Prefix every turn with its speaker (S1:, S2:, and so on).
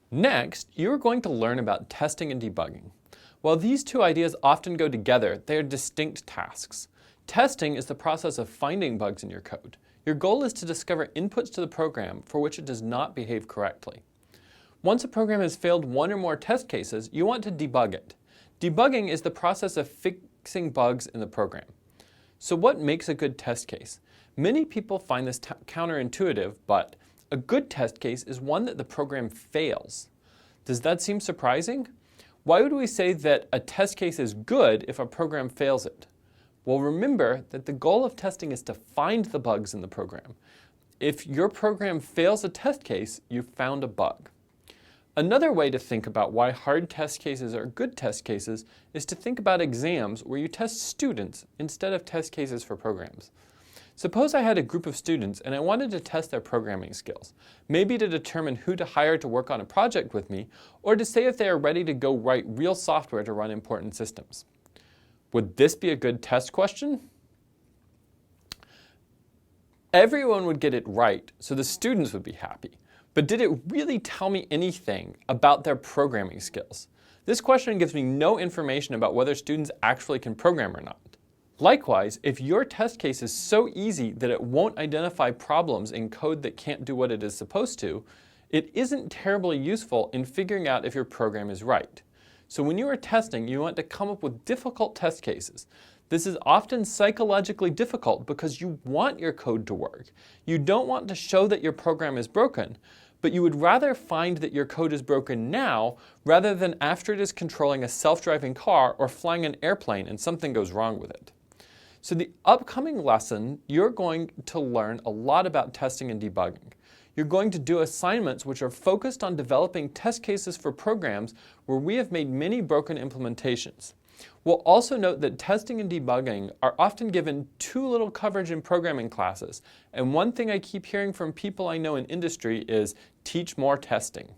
S1: Next, you are going to learn about testing and debugging. While these two ideas often go together, they are distinct tasks. Testing is the process of finding bugs in your code. Your goal is to discover inputs to the program for which it does not behave correctly. Once a program has failed one or more test cases, you want to debug it. Debugging is the process of fixing bugs in the program. So what makes a good test case? Many people find this counterintuitive, but a good test case is one that the program fails. Does that seem surprising? Why would we say that a test case is good if a program fails it? Well, remember that the goal of testing is to find the bugs in the program. If your program fails a test case, you've found a bug. Another way to think about why hard test cases are good test cases is to think about exams where you test students instead of test cases for programs. Suppose I had a group of students and I wanted to test their programming skills, maybe to determine who to hire to work on a project with me, or to say if they are ready to go write real software to run important systems. Would this be a good test question? Everyone would get it right, so the students would be happy. But did it really tell me anything about their programming skills? This question gives me no information about whether students actually can program or not. Likewise, if your test case is so easy that it won't identify problems in code that can't do what it is supposed to, it isn't terribly useful in figuring out if your program is right. So when you are testing, you want to come up with difficult test cases. This is often psychologically difficult because you want your code to work. You don't want to show that your program is broken, but you would rather find that your code is broken now rather than after it is controlling a self-driving car or flying an airplane and something goes wrong with it. So the upcoming lesson, you're going to learn a lot about testing and debugging. You're going to do assignments which are focused on developing test cases for programs where we have made many broken implementations. We'll also note that testing and debugging are often given too little coverage in programming classes, and one thing I keep hearing from people I know in industry is teach more testing.